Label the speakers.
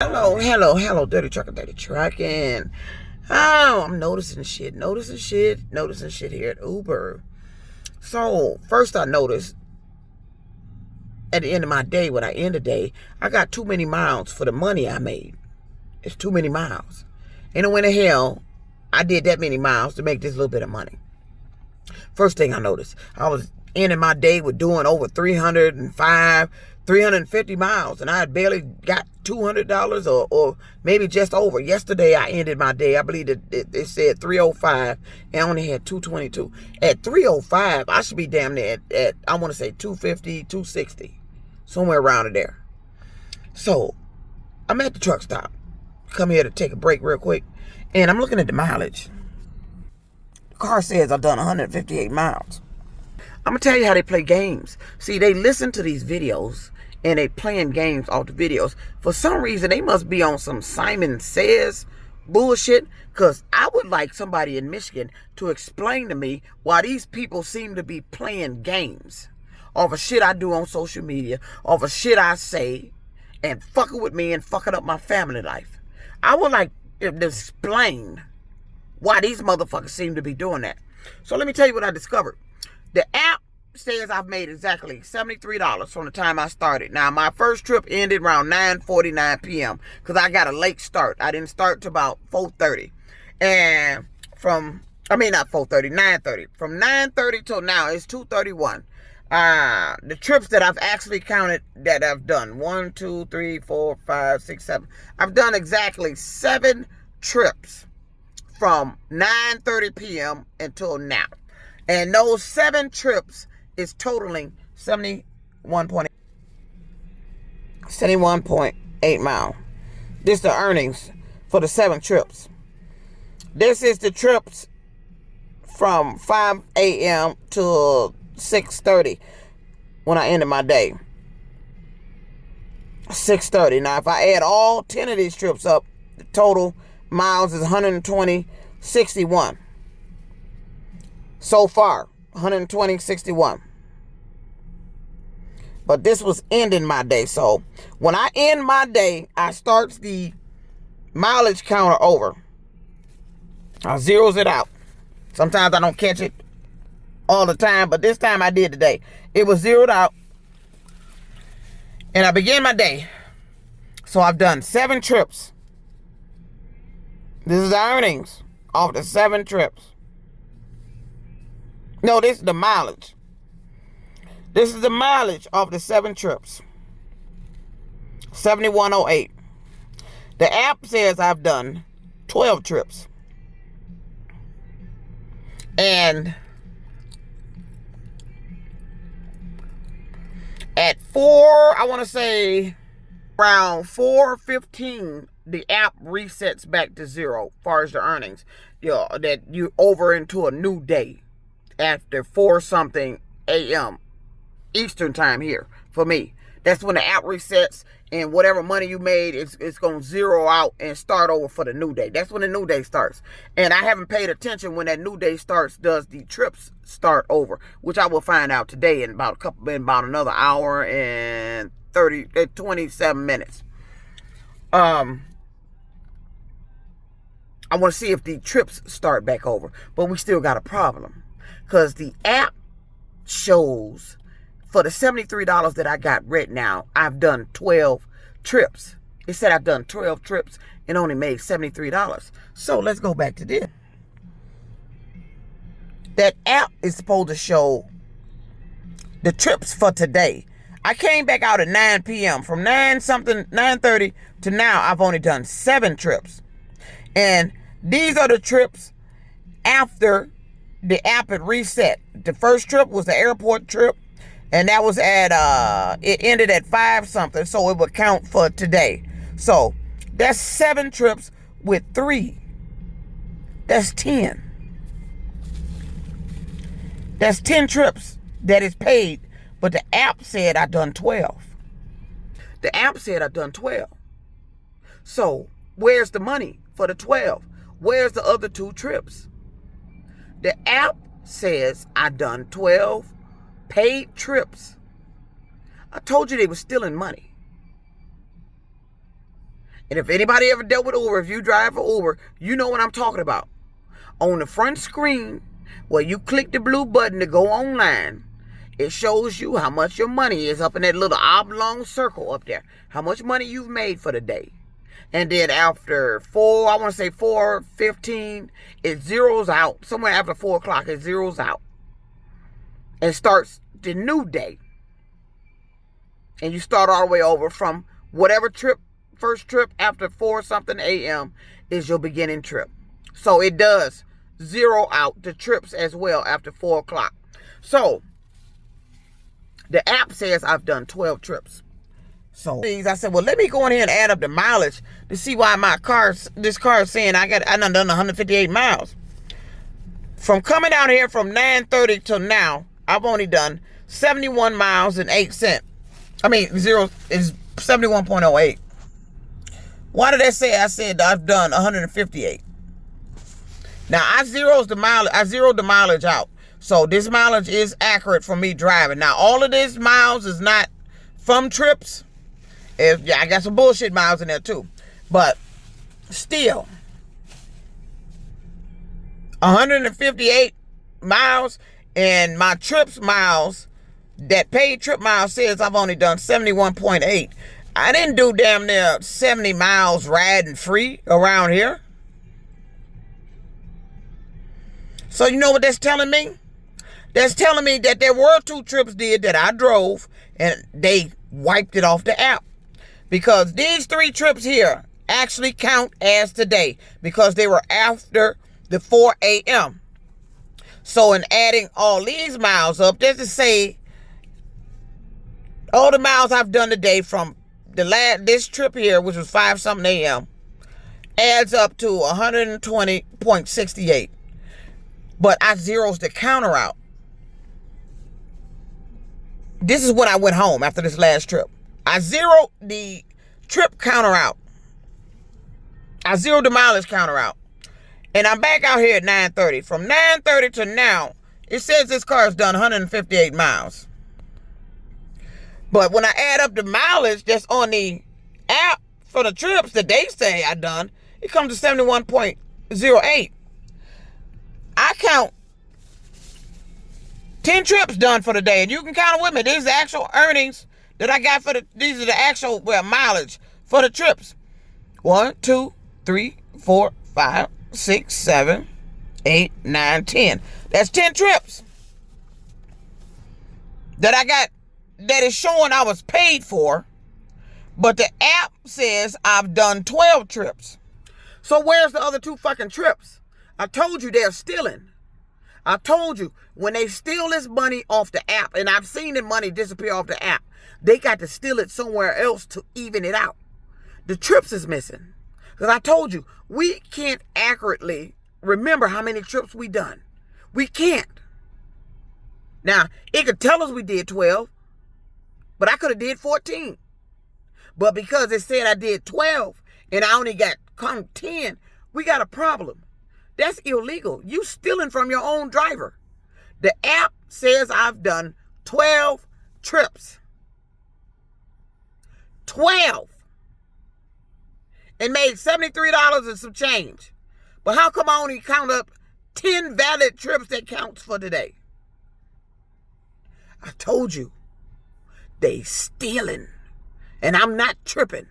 Speaker 1: Hello, dirty trucking. Oh, I'm noticing shit here at Uber. So, first I noticed at the end of my day, when I end the day, I got too many miles for the money I made. It's too many miles. Ain't no way in hell I did that many miles to make this little bit of money. First thing I noticed, I was ending my day with doing over 305, 350 miles, and I had barely got $200 or maybe just over. Yesterday, I ended my day, I believe that it said 305, and I only had 222. At 305, I should be damn near at I want to say 250, 260, somewhere around there. So, I'm at the truck stop. Come here to take a break real quick, and I'm looking at the mileage. The car says I've done 158 miles. I'm going to tell you how they play games. See, they listen to these videos and they playing games off the videos. For some reason, they must be on some Simon Says bullshit, because I would like somebody in Michigan to explain to me why these people seem to be playing games off of shit I do on social media, off of shit I say, and fucking with me and fucking up my family life. I would like them to explain why these motherfuckers seem to be doing that. So let me tell you what I discovered. The app says I've made exactly $73 from the time I started. Now, my first trip ended around 9:49 p.m. because I got a late start. I didn't start till about 4:30. And not 4:30, 9:30. From 9:30 till now, it's 2:31. The trips that I've actually counted that I've done, 1, 2, 3, 4, 5, 6, 7. I've done exactly 7 trips from 9:30 p.m. until now. And those 7 trips is totaling 71.8 miles. This is the earnings for the 7 trips. This is the trips from 5 a.m. to 6:30 when I ended my day. 6:30. Now, if I add all 10 of these trips up, the total miles is 120.61. So far, 120.61. But this was ending my day. So when I end my day, I start the mileage counter over. I zeros it out. Sometimes I don't catch it all the time, but this time I did today. It was zeroed out. And I began my day. So I've done 7 trips. This is the earnings of the 7 trips. No, this is the mileage. This is the mileage of the 7 trips. 7108. The app says I've done 12 trips. And at I want to say around 4:15, the app resets back to 0 as far as the earnings. That you over into a new day after 4-something a.m. Eastern time here for me. That's when the app resets, and whatever money you made, it's going to zero out and start over for the new day. That's when the new day starts. And I haven't paid attention when that new day starts. Does the trips start over? Which I will find out today in about another hour and 27 minutes. I want to see if the trips start back over. But we still got a problem, because the app shows for the $73 that I got right now, I've done 12 trips. It said I've done 12 trips and only made $73. So let's go back to this. That app is supposed to show the trips for today. I came back out at 9 p.m. From 9:30 to now, I've only done 7 trips. And these are the trips after the app had reset. The first trip was the airport trip, and that was it ended at 5-something, so it would count for today. So that's 7 trips with 3. That's 10. That's 10 trips that is paid, but the app said I done 12. The app said I done 12. So where's the money for the 12? Where's the other 2 trips? The app says I done 12 paid trips. I told you they were stealing money. And if anybody ever dealt with Uber, if you drive for Uber, you know what I'm talking about. On the front screen, where you click the blue button to go online, it shows you how much your money is up in that little oblong circle up there. How much money you've made for the day. And then after 4:15, it zeroes out. Somewhere after 4 o'clock, it zeroes out. And starts the new day. And you start all the way over from whatever trip, first trip after 4 something a.m. is your beginning trip. So it does zero out the trips as well after 4 o'clock. So the app says I've done 12 trips. So I said, well, let me go in here and add up the mileage to see why this car is saying I done 158 miles. From coming out here from 9:30 till now, I've only done 71 miles and 8 cents. I mean, zero is 71.08. Why did I say I said I've done 158? Now I zeroed the mileage out. So this mileage is accurate for me driving. Now all of this miles is not from trips. I got some bullshit miles in there too. But still, 158 miles, and my trips miles, that paid trip miles says I've only done 71.8. I didn't do damn near 70 miles riding free around here. So you know what that's telling me? That's telling me that there were 2 trips that I drove and they wiped it off the app. Because these 3 trips here actually count as today because they were after the 4 a.m. So in adding all these miles up, just to say all the miles I've done today from this trip here, which was 5 something a.m., adds up to 120.68. But I zeroes the counter out. This is when I went home after this last trip. I zeroed the trip counter out. I zeroed the mileage counter out. And I'm back out here at 9:30. From 9:30 to now, it says this car has done 158 miles. But when I add up the mileage that's on the app for the trips that they say I done, it comes to 71.08. I count 10 trips done for the day, and you can count it with me. These are the actual earnings that I got these are the actual mileage for the trips. 1, 2, 3, 4, 5, 6, 7, 8, 9, 10. That's 10 trips that I got that is showing I was paid for, but the app says I've done 12 trips. So where's the other 2 fucking trips? I told you they're stealing. I told you, when they steal this money off the app, and I've seen the money disappear off the app, they got to steal it somewhere else to even it out. The trips is missing. Because I told you, we can't accurately remember how many trips we done. We can't. Now, it could tell us we did 12, but I could have did 14. But because it said I did 12, and I only got 10, we got a problem. That's illegal. You stealing from your own driver. The app says I've done 12 trips. 12. And made $73 and some change. But how come I only count up 10 valid trips that counts for today? I told you, they stealing. And I'm not tripping.